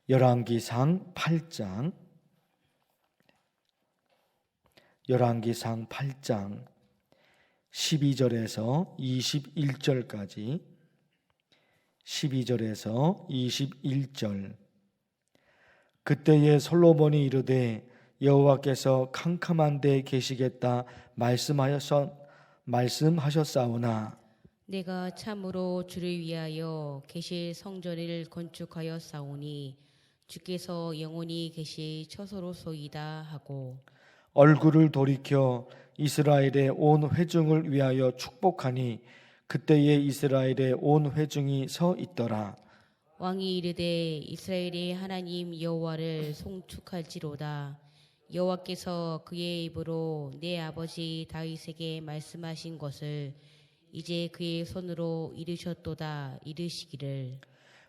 열왕기상 8장 12절에서 21절까지 12절에서 21절. 그때에 솔로몬이 이르되 여호와께서 캄캄한 데 계시겠다 말씀하셨사오나 내가 참으로 주를 위하여 계실 성전을 건축하였사오니 주께서 영원히 계실 처소로소이다 하고 얼굴을 돌이켜 이스라엘의 온 회중을 위하여 축복하니 그때에 이스라엘의 온 회중이 서 있더라. 왕이 이르되 이스라엘의 하나님 여호와를 송축할지로다. 여호와께서 그의 입으로 내 아버지 다윗에게 말씀하신 것을 이제 그의 손으로 이루셨도다. 이르시기를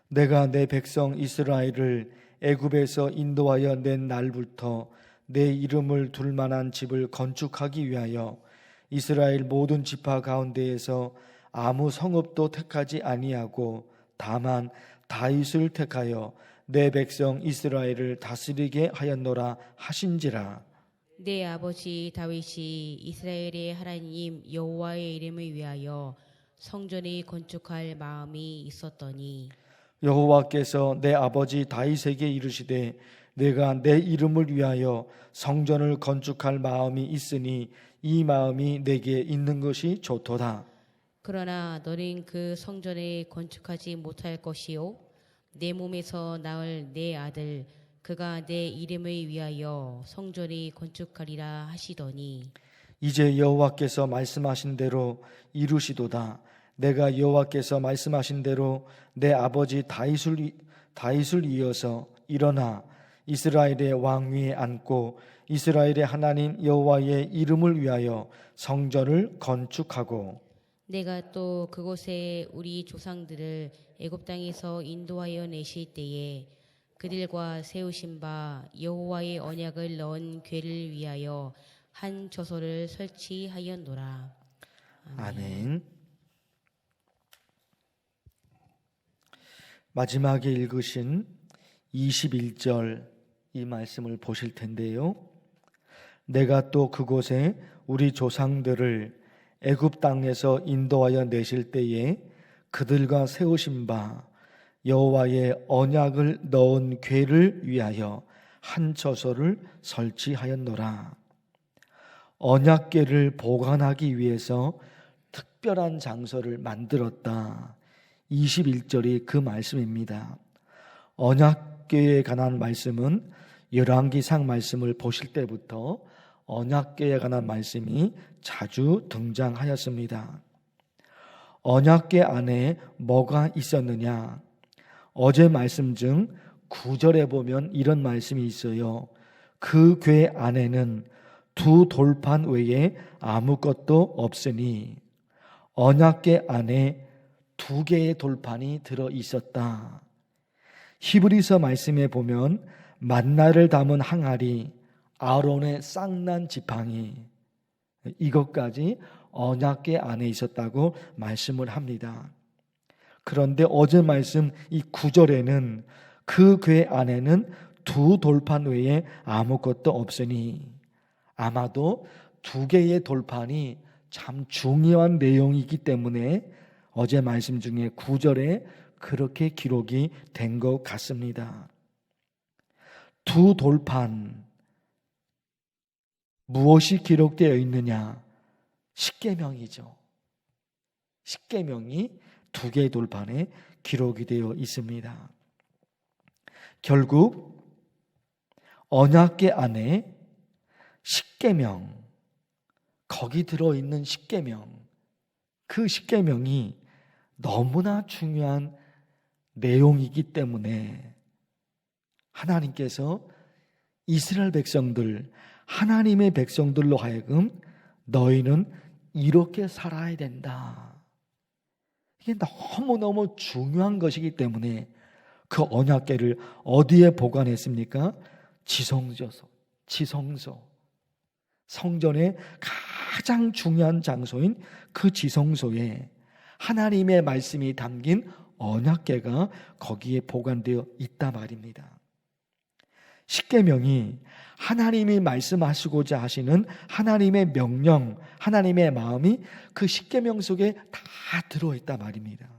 내가 내 백성 이스라엘을 애굽에서 인도하여 낸 날부터 내 이름을 둘 만한 집을 건축하기 위하여 이스라엘 모든 지파 가운데에서 아무 성읍도 택하지 아니하고 다만 다윗을 택하여 내 백성 이스라엘을 다스리게 하였노라 하신지라. 내 아버지 다윗이 이스라엘의 하나님 여호와의 이름을 위하여 성전을 건축할 마음이 있었더니 여호와께서 내 아버지 다윗에게 이르시되 내가 내 이름을 위하여 성전을 건축할 마음이 있으니 이 마음이 내게 있는 것이 좋도다. 그러나 너는 그 성전을 건축하지 못할 것이요 내 몸에서 낳을 내 아들 그가 내 이름을 위하여 성전을 건축하리라 하시더니 이제 여호와께서 말씀하신 대로 이루시도다. 내가 여호와께서 말씀하신 대로 내 아버지 다윗을 이어서 일어나 이스라엘의 왕 위에 앉고 이스라엘의 하나님 여호와의 이름을 위하여 성전을 건축하고 내가 또 그곳에 우리 조상들을 애굽 땅에서 인도하여 내실 때에 그들과 세우신 바 여호와의 언약을 넣은 궤를 위하여 한 처소를 설치하였노라. 아멘. 마지막에 읽으신 21절 이 말씀을 보실 텐데요. 내가 또 그곳에 우리 조상들을 애굽 땅에서 인도하여 내실 때에 그들과 세우신 바 여호와의 언약을 넣은 궤를 위하여 한 처소를 설치하였노라. 언약궤를 보관하기 위해서 특별한 장소를 만들었다. 21절이 그 말씀입니다. 언약궤에 관한 말씀은 열왕기상 말씀을 보실 때부터 언약궤에 관한 말씀이 자주 등장하였습니다. 언약궤 안에 뭐가 있었느냐? 어제 말씀 중 9절에 보면 이런 말씀이 있어요. 그 궤 안에는 두 돌판 외에 아무것도 없으니 언약궤 안에 두 개의 돌판이 들어 있었다. 히브리서 말씀에 보면 만나를 담은 항아리, 아론의 쌍난 지팡이 이것까지 언약궤 안에 있었다고 말씀을 합니다. 그런데 어제 말씀 이 9절에는 그 궤 안에는 두 돌판 외에 아무것도 없으니 아마도 두 개의 돌판이 참 중요한 내용이기 때문에 어제 말씀 중에 9절에 그렇게 기록이 된 것 같습니다. 두 돌판 무엇이 기록되어 있느냐? 십계명이죠. 십계명이 두 개의 돌판에 기록이 되어 있습니다. 결국 언약궤 안에 십계명, 거기 들어있는 십계명, 그 십계명이 너무나 중요한 내용이기 때문에 하나님께서 이스라엘 백성들, 하나님의 백성들로 하여금 너희는 이렇게 살아야 된다. 이게 너무너무 중요한 것이기 때문에 그 언약궤를 어디에 보관했습니까? 지성소. 성전의 가장 중요한 장소인 그 지성소에 하나님의 말씀이 담긴 언약궤가 거기에 보관되어 있다 말입니다. 십계명이 하나님이 말씀하시고자 하시는 하나님의 명령, 하나님의 마음이 그 십계명 속에 다 들어있단 말입니다.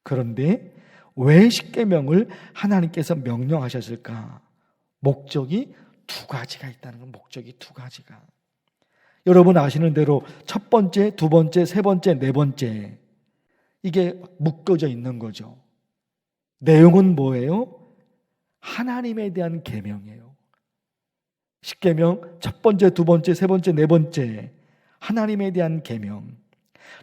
그런데 왜 십계명을 하나님께서 명령하셨을까? 목적이 두 가지가 있다는 건, 목적이 두 가지가. 여러분 아시는 대로 첫 번째, 두 번째, 세 번째, 네 번째, 이게 묶어져 있는 거죠. 내용은 뭐예요? 하나님에 대한 계명이에요. 십계명 첫 번째, 두 번째, 세 번째, 네 번째, 하나님에 대한 계명.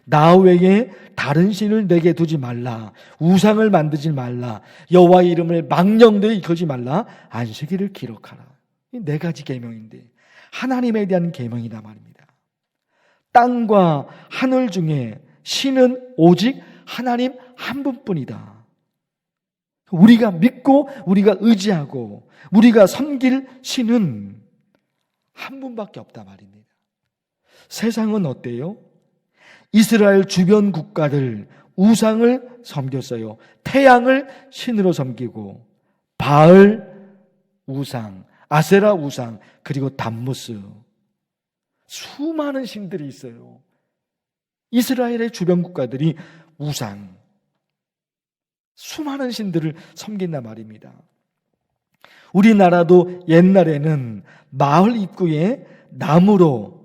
나 외에 다른 신을 내게 두지 말라, 우상을 만들지 말라, 여호와의 이름을 망령되이 걸지 말라, 안식일을 기록하라. 이 네 가지 계명인데 하나님에 대한 계명이다 말입니다. 땅과 하늘 중에 신은 오직 하나님 한 분뿐이다. 우리가 믿고 우리가 의지하고 우리가 섬길 신은 한 분밖에 없다 말입니다. 세상은 어때요? 이스라엘 주변 국가들 우상을 섬겼어요. 태양을 신으로 섬기고 바알 우상, 아세라 우상, 그리고 담무스, 수많은 신들이 있어요. 이스라엘의 주변 국가들이 우상, 수많은 신들을 섬긴단 말입니다. 우리나라도 옛날에는 마을 입구에 나무로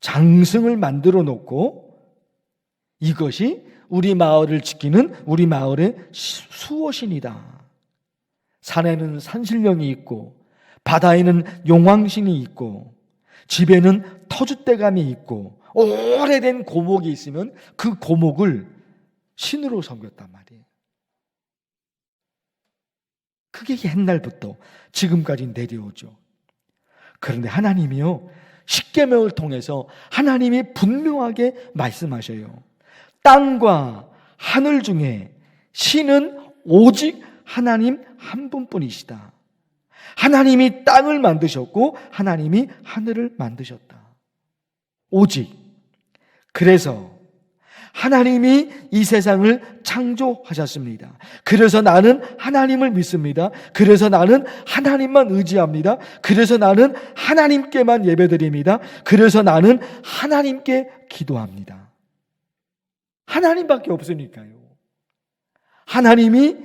장승을 만들어 놓고 이것이 우리 마을을 지키는 우리 마을의 수호신이다. 산에는 산신령이 있고 바다에는 용왕신이 있고 집에는 터줏대감이 있고 오래된 고목이 있으면 그 고목을 신으로 섬겼단 말이에요. 그게 옛날부터 지금까지 내려오죠. 그런데 하나님이요, 십계명을 통해서 하나님이 분명하게 말씀하셔요. 땅과 하늘 중에 신은 오직 하나님 한 분뿐이시다. 하나님이 땅을 만드셨고 하나님이 하늘을 만드셨다. 오직. 그래서 하나님이 이 세상을 창조하셨습니다. 그래서 나는 하나님을 믿습니다. 그래서 나는 하나님만 의지합니다. 그래서 나는 하나님께만 예배드립니다. 그래서 나는 하나님께 기도합니다. 하나님밖에 없으니까요. 하나님이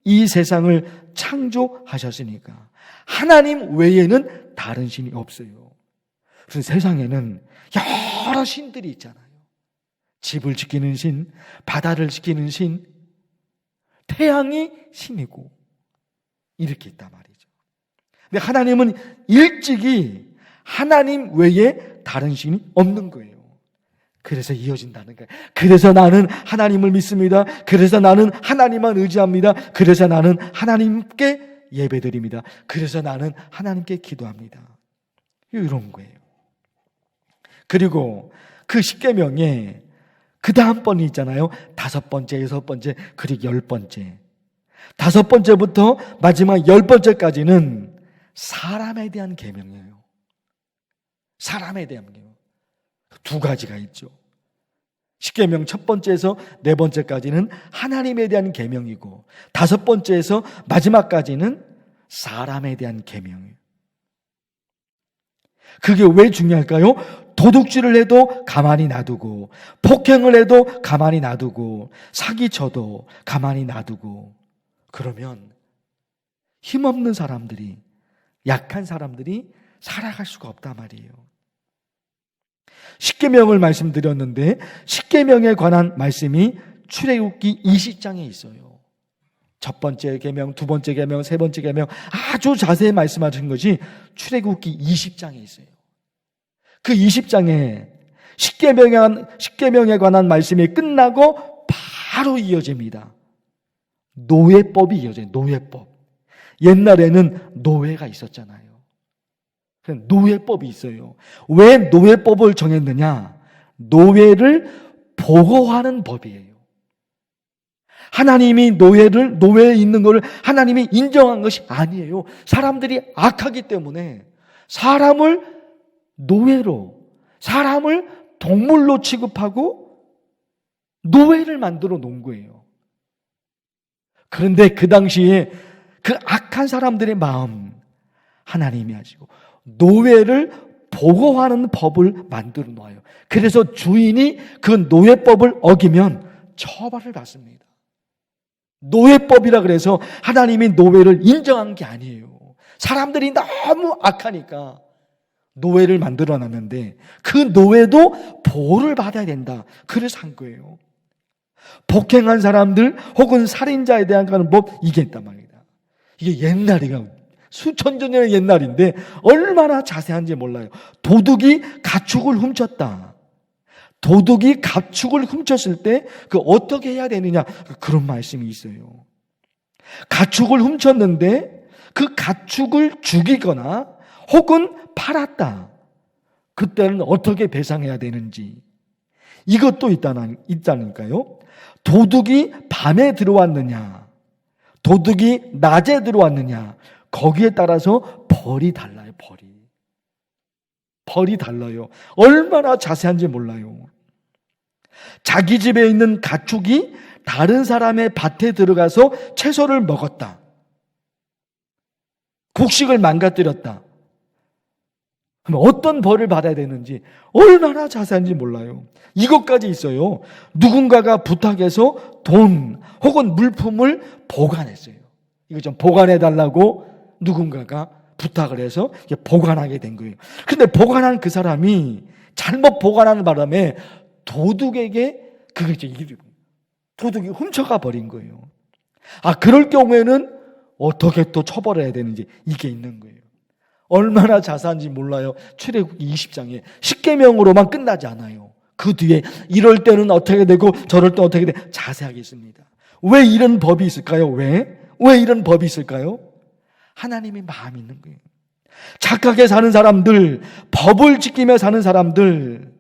이 세상을 창조하셨으니까 하나님 외에는 다른 신이 없어요. 그래서 세상에는 여러 신들이 있잖아요. 집을 지키는 신, 바다를 지키는 신, 태양이 신이고 이렇게 있단 말이죠. 근데 하나님은 일찍이 하나님 외에 다른 신이 없는 거예요. 그래서 이어진다는 거예요. 그래서 나는 하나님을 믿습니다. 그래서 나는 하나님만 의지합니다. 그래서 나는 하나님께 예배드립니다. 그래서 나는 하나님께 기도합니다. 이런 거예요. 그리고 그 십계명에 그 다음 번이 있잖아요. 5번째, 6번째, 그리고 10번째. 5번째부터 마지막 10번째까지는 사람에 대한 계명이에요. 사람에 대한 계명. 두 가지가 있죠. 십계명 첫 번째에서 네 번째까지는 하나님에 대한 계명이고 5번째에서 마지막까지는 사람에 대한 계명이에요. 그게 왜 중요할까요? 도둑질을 해도 가만히 놔두고, 폭행을 해도 가만히 놔두고, 사기쳐도 가만히 놔두고, 그러면 힘없는 사람들이, 약한 사람들이 살아갈 수가 없단 말이에요. 십계명을 말씀드렸는데 십계명에 관한 말씀이 출애굽기 20장에 있어요. 첫 번째 계명, 두 번째 계명, 세 번째 계명 아주 자세히 말씀하신 것이 출애굽기 20장에 있어요. 그 20장에 십계명에 관한 말씀이 끝나고 바로 이어집니다. 노예법이 이어져요. 노예법. 옛날에는 노예가 있었잖아요. 노예법이 있어요. 왜 노예법을 정했느냐? 노예를 보호하는 법이에요. 하나님이 노예에 있는 것을 하나님이 인정한 것이 아니에요. 사람들이 악하기 때문에 사람을 노예로, 사람을 동물로 취급하고 노예를 만들어 놓은 거예요. 그런데 그 당시에 그 악한 사람들의 마음 하나님이 하시고 노예를 보호하는 법을 만들어 놓아요. 그래서 주인이 그 노예법을 어기면 처벌을 받습니다. 노예법이라 그래서 하나님이 노예를 인정한 게 아니에요. 사람들이 너무 악하니까 노예를 만들어 놨는데 그 노예도 보호를 받아야 된다. 그래서 한 거예요. 폭행한 사람들 혹은 살인자에 대한 법 이게 있단 말입니다. 이게 옛날이에요. 수천 년의 옛날인데 얼마나 자세한지 몰라요. 도둑이 가축을 훔쳤다. 도둑이 가축을 훔쳤을 때 그 어떻게 해야 되느냐 그런 말씀이 있어요. 가축을 훔쳤는데 그 가축을 죽이거나 혹은 팔았다. 그때는 어떻게 배상해야 되는지 이것도 있다니까요. 도둑이 밤에 들어왔느냐 도둑이 낮에 들어왔느냐 거기에 따라서 벌이 달라요. 벌이 달라요. 얼마나 자세한지 몰라요. 자기 집에 있는 가축이 다른 사람의 밭에 들어가서 채소를 먹었다. 곡식을 망가뜨렸다. 그럼 어떤 벌을 받아야 되는지 얼마나 자세한지 몰라요. 이것까지 있어요. 누군가가 부탁해서 돈 혹은 물품을 보관했어요. 이거 좀 보관해달라고 누군가가 부탁을 해서 보관하게 된 거예요. 근데 보관한 그 사람이 잘못 보관하는 바람에 도둑에게 도둑이 훔쳐가 버린 거예요. 그럴 경우에는 어떻게 또 처벌해야 되는지 이게 있는 거예요. 얼마나 자세한지 몰라요. 출애굽기 20장에 십계명으로만 끝나지 않아요. 그 뒤에 이럴 때는 어떻게 되고 저럴 때 어떻게 돼 자세하게 있습니다. 왜 이런 법이 있을까요? 왜 이런 법이 있을까요? 하나님의 마음이 있는 거예요. 착하게 사는 사람들, 법을 지키며 사는 사람들,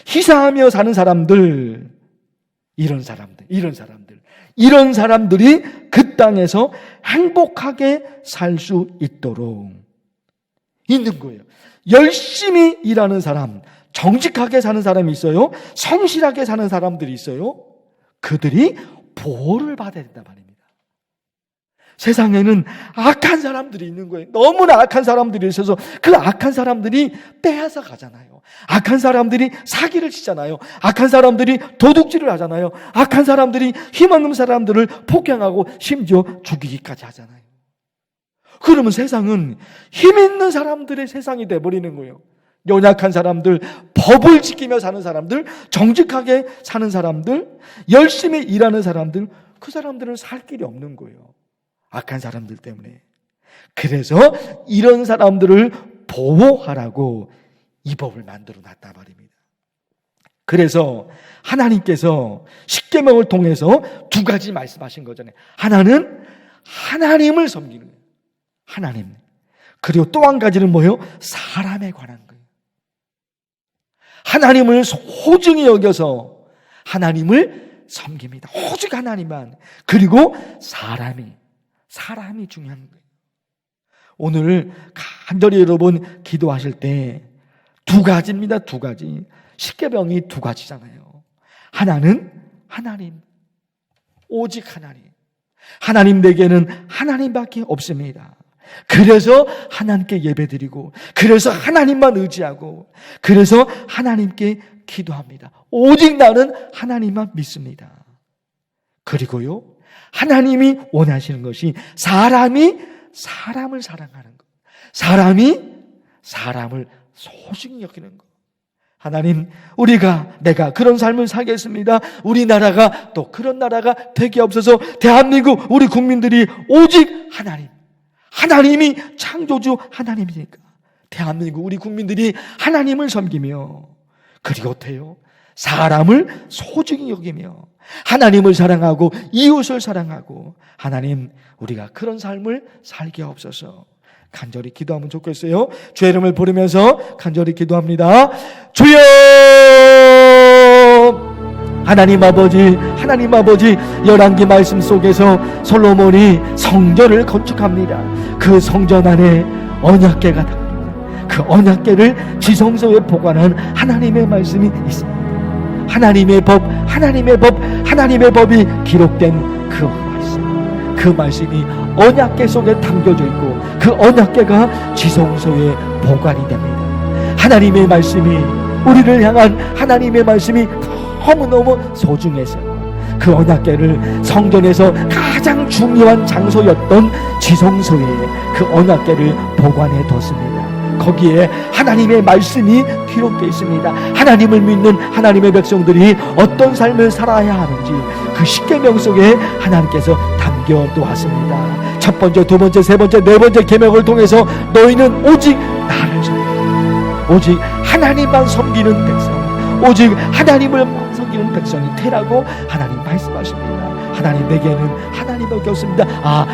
희사하며 사는 사람들, 이런 사람들이 그 땅에서 행복하게 살 수 있도록 있는 거예요. 열심히 일하는 사람, 정직하게 사는 사람이 있어요. 성실하게 사는 사람들이 있어요. 그들이 보호를 받아야 된단 말입니다. 세상에는 악한 사람들이 있는 거예요. 너무나 악한 사람들이 있어서 그 악한 사람들이 빼앗아 가잖아요. 악한 사람들이 사기를 치잖아요. 악한 사람들이 도둑질을 하잖아요. 악한 사람들이 힘없는 사람들을 폭행하고 심지어 죽이기까지 하잖아요. 그러면 세상은 힘 있는 사람들의 세상이 돼버리는 거예요. 연약한 사람들, 법을 지키며 사는 사람들, 정직하게 사는 사람들, 열심히 일하는 사람들, 그 사람들은 살 길이 없는 거예요. 악한 사람들 때문에. 그래서 이런 사람들을 보호하라고 이 법을 만들어 놨단 말입니다. 그래서 하나님께서 십계명을 통해서 두 가지 말씀하신 거잖아요. 하나는 하나님을 섬기는 거예요. 하나님. 그리고 또 한 가지는 뭐예요? 사람에 관한 거예요. 하나님을 소중히 여겨서 하나님을 섬깁니다. 오직 하나님만. 그리고 사람이 중요한 거예요. 오늘 간절히 여러분 기도하실 때 두 가지입니다. 두 가지. 십계명이 두 가지잖아요. 하나는 하나님. 오직 하나님. 하나님 내게는 하나님밖에 없습니다. 그래서 하나님께 예배드리고, 그래서 하나님만 의지하고, 그래서 하나님께 기도합니다. 오직 나는 하나님만 믿습니다. 그리고요, 하나님이 원하시는 것이 사람이 사람을 사랑하는 것, 사람이 사람을 소중히 여기는 것. 하나님, 내가 그런 삶을 살겠습니다. 우리나라가 또 그런 나라가 되게 없어서 대한민국 우리 국민들이 오직 하나님이 창조주 하나님이니까 대한민국 우리 국민들이 하나님을 섬기며, 그리고 어때요? 사람을 소중히 여기며 하나님을 사랑하고 이웃을 사랑하고, 하나님 우리가 그런 삶을 살게 없어서 간절히 기도하면 좋겠어요. 주의 이름을 부르면서 간절히 기도합니다. 주여! 하나님 아버지, 열왕기 말씀 속에서 솔로몬이 성전을 건축합니다. 그 성전 안에 언약궤가 담깁니다. 그 언약궤를 지성소에 보관한 하나님의 말씀이 있습니다. 하나님의 법이 기록된 그 말씀이 언약궤 속에 담겨져 있고 그 언약궤가 지성소에 보관이 됩니다. 하나님의 말씀이, 우리를 향한 하나님의 말씀이 너무너무 소중해서 그 언약궤를 성전에서 가장 중요한 장소였던 지성소에 그 언약궤를 보관해 뒀습니다. 거기에 하나님의 말씀이 기록되어 있습니다. 하나님을 믿는 하나님의 백성들이 어떤 삶을 살아야 하는지 그 십계명 속에 하나님께서 담겨 놓았습니다. 첫 번째, 두 번째, 세 번째, 네 번째 계명을 통해서 너희는 오직 나를 섬기라. 오직 하나님만 섬기는 백성, 오직 하나님을 섬기는 백성이 되라고 하나님 말씀하십니다. 하나님, 내게는 하나님밖에 없습니다.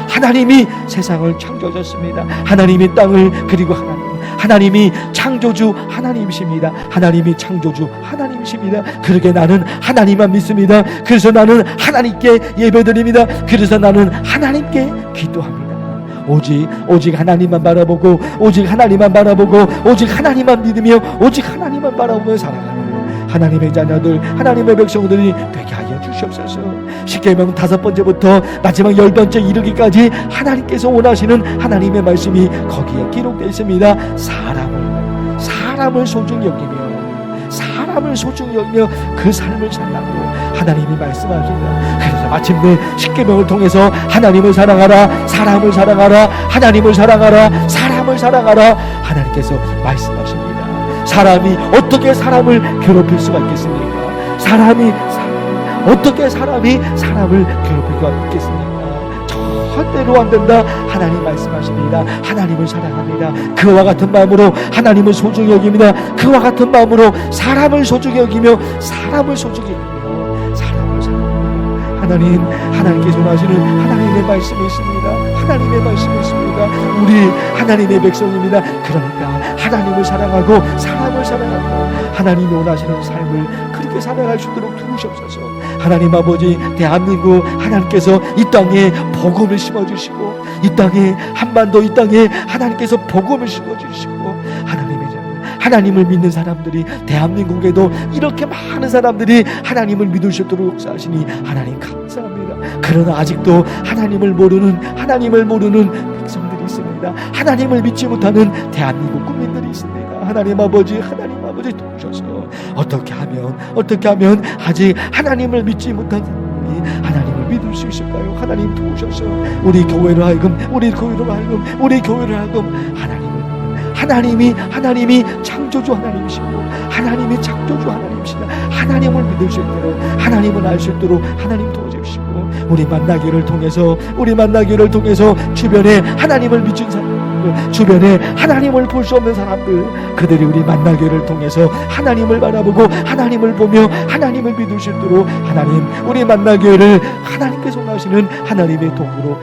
하나님이 세상을 창조하셨습니다. 하나님이 땅을, 그리고 하나님이 창조주 하나님이십니다. 하나님이 창조주 하나님이십니다. 그러게 나는 하나님만 믿습니다. 그래서 나는 하나님께 예배드립니다. 그래서 나는 하나님께 기도합니다. 오직 하나님만 바라보고, 오직 하나님만 바라보고, 오직 하나님만 믿으며, 오직 하나님만 바라보며 살아가는 하나님의 자녀들, 하나님의 백성들이 되게 하여 주시옵소서. 십계명 5번째부터 마지막 10번째 이르기까지 하나님께서 원하시는 하나님의 말씀이 거기에 기록되어 있습니다. 사람을 소중히 여기며, 사람을 소중히 여기며 그 삶을 살라고 하나님이 말씀하십니다. 그래서 마침내 십계명을 통해서 하나님을 사랑하라, 사람을 사랑하라, 하나님을 사랑하라, 사람을 사랑하라 하나님께서 말씀하십니다. 사람이 어떻게 사람을 괴롭힐 수가 있겠습니까? 어떻게 사람이 사람을 괴롭힐 수가 있겠습니까? 절대로 안 된다. 하나님 말씀하십니다. 하나님을 사랑합니다. 그와 같은 마음으로 하나님을 소중히 여깁니다. 그와 같은 마음으로 사람을 소중히 여기며, 사람을 소중히 여기며 사람을 사랑합니다. 하나님께서 원하시는 하나님의 말씀이 있습니다. 하나님의 말씀이 있습니다. 우리 하나님의 백성입니다. 그러니까 하나님을 사랑하고 사람을 사랑하고 하나님이 원하시는 삶을 그렇게 살아갈 수 있도록 도우시옵소서. 하나님 아버지, 대한민국 하나님께서 이 땅에 복음을 심어주시고, 이 땅에 한반도, 이 땅에 하나님께서 복음을 심어주시고, 하나님을 믿는 사람들이, 대한민국에도 이렇게 많은 사람들이 하나님을 믿을 수 있도록 역사하시니 하나님 감사합니다. 그러나 아직도 하나님을 모르는 백성들이 있습니다. 하나님을 믿지 못하는 대한민국 국민들이 있습니다. 하나님 아버지 도우셔서 어떻게 하면 아직 하나님을 믿지 못한 사람이 하나님을 믿을 수 있을까요? 하나님 도우셔서 우리 교회를 하여금 하나님이 창조주 하나님이시고, 하나님이 창조주 하나님이시다. 하나님을 믿을 수 있도록, 하나님을 알 수 있도록 하나님 도와주시고, 우리 만나기를 통해서 주변에 하나님을 믿은 사람들, 주변에 하나님을 볼 수 없는 사람들, 그들이 우리 만나기를 통해서 하나님을 바라보고 하나님을 보며 하나님을 믿을 수 있도록 하나님, 우리 만나기를 하나님께서 원하시는 하나님의 도구로